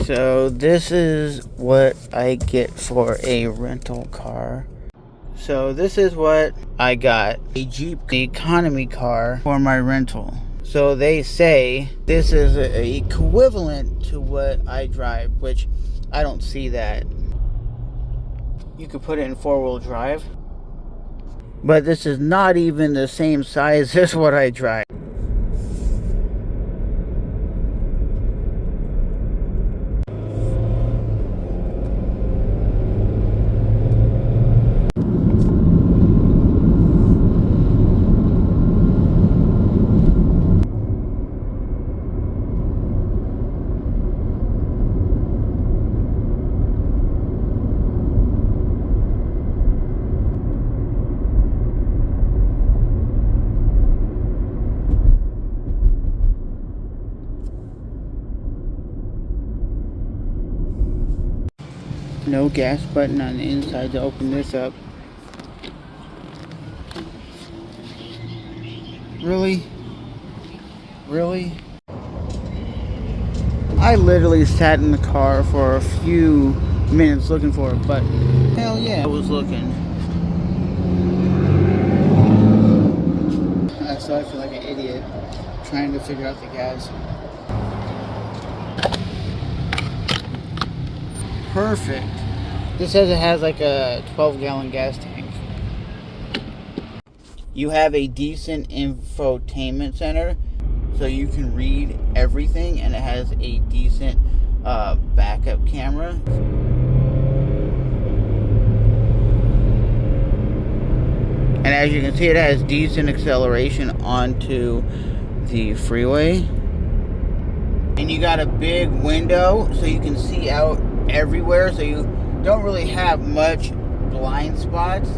So this is what I get for a rental car. So this is what I got. A Jeep economy car for my rental. So they say this is equivalent to what I drive, which I don't see that. You could put it in four-wheel drive. But this is not even the same size as what I drive. No gas button on the inside to open this up. Really? Really? I literally sat in the car for a few minutes looking for a button. Hell yeah, I was looking. So I feel like an idiot trying to figure out the gas. Perfect. This says it has like a 12-gallon gas tank. You have a decent infotainment center, so you can read everything, and it has a decent backup camera. And as you can see, it has decent acceleration onto the freeway. And you got a big window, so you can see out everywhere, so you don't really have much blind spots.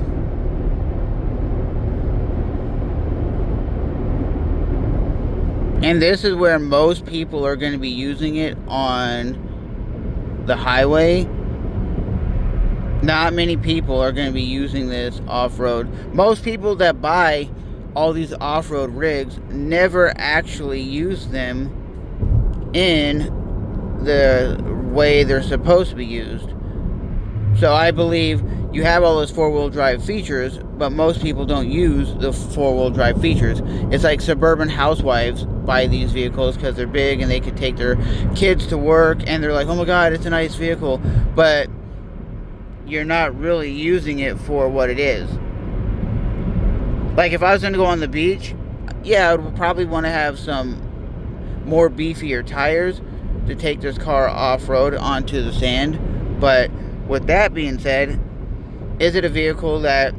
And this is where most people are going to be using it on the highway. Not many people are going to be using this off-road. Most people that buy all these off-road rigs never actually use them in the way they're supposed to be used. So I believe you have all those four-wheel drive features, but most people don't use the four-wheel drive features. It's like suburban housewives buy these vehicles because they're big and they could take their kids to work, and they're like, oh my god, it's a nice vehicle, but you're not really using it for what it is. Like if I was going to go on the beach, yeah, I would probably want to have some more beefier tires to take this car off-road onto the sand. But with that being said, is it a vehicle that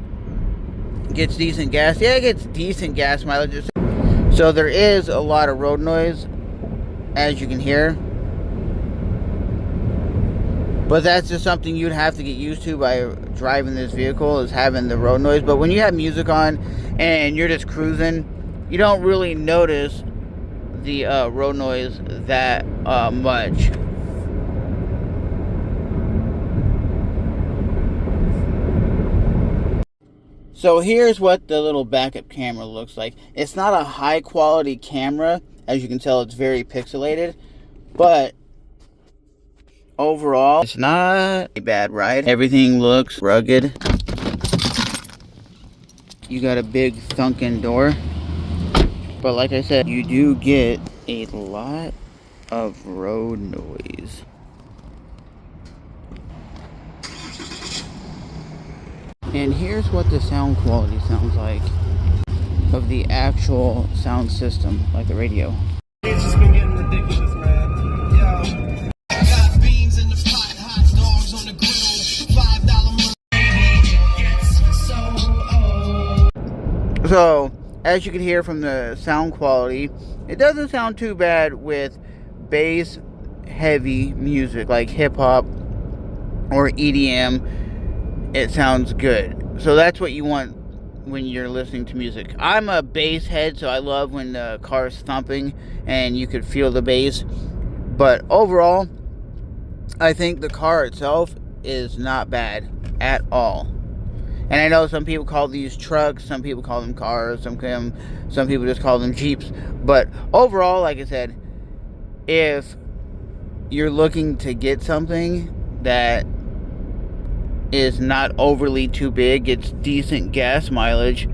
gets decent gas? Yeah, it gets decent gas mileage. So there is a lot of road noise, as you can hear. But that's just something you'd have to get used to by driving this vehicle, is having the road noise. But when you have music on and you're just cruising, you don't really notice the road noise that much. So here's what the little backup camera looks like. It's not a high quality camera. As you can tell, it's very pixelated. But overall, it's not a bad ride. Everything looks rugged. You got a big thunking door. But like I said, you do get a lot of road noise. And here's what the sound quality sounds like of the actual sound system, like the radio. It's just been getting ridiculous, man. Yo. I got beans in the pot, hot dogs on the griddle, $5 So, as you can hear from the sound quality, it doesn't sound too bad with bass heavy music like hip hop or EDM. It sounds good. So that's what you want when you're listening to music. I'm a bass head, so I love when the car's thumping and you could feel the bass. But overall, I think the car itself is not bad at all. And I know some people call these trucks, some people call them cars, some people just call them Jeeps. But overall, like I said, if you're looking to get something that is not overly too big, gets decent gas mileage,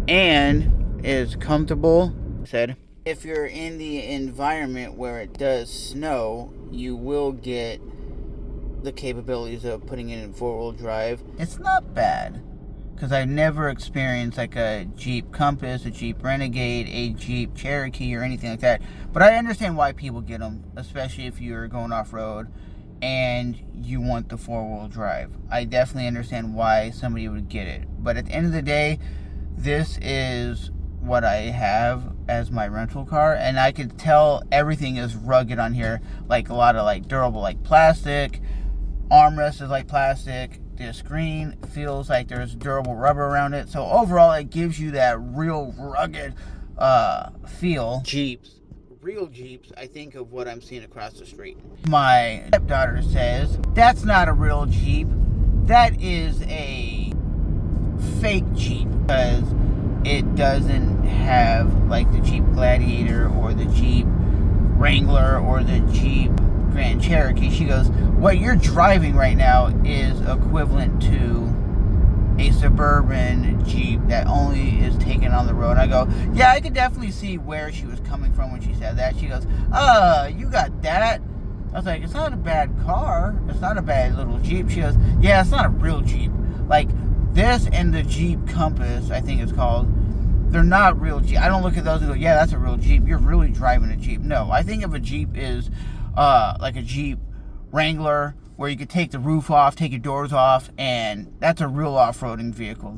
and is comfortable, said, if you're in the environment where it does snow, you will get the capabilities of putting it in four-wheel drive. It's not bad, because I've never experienced like a Jeep Compass, a Jeep Renegade, a Jeep Cherokee, or anything like that. But I understand why people get them, especially if you're going off-road and you want the four-wheel drive. I definitely understand why somebody would get it. But at the end of the day, this is what I have as my rental car, and I could tell everything is rugged on here, like a lot of like durable like plastic, armrest is like plastic, the screen feels like there's durable rubber around it. So overall it gives you that real rugged feel. Jeeps, real Jeeps, I think of what I'm seeing across the street. My stepdaughter says that's not a real Jeep, that is a fake Jeep, because it doesn't have like the Jeep Gladiator or the Jeep Wrangler or the Jeep Grand Cherokee. She goes, what you're driving right now is equivalent to a suburban Jeep that only is taken on the road. I go, yeah, I could definitely see where she was coming from when she said that. She goes, you got that? I was like, it's not a bad car. It's not a bad little Jeep. She goes, yeah, it's not a real Jeep. Like, this and the Jeep Compass, I think it's called, they're not real Jeep. I don't look at those and go, yeah, that's a real Jeep. You're really driving a Jeep. No, I think of a Jeep is like a Jeep Wrangler, where you could take the roof off, take your doors off, and that's a real off-roading vehicle.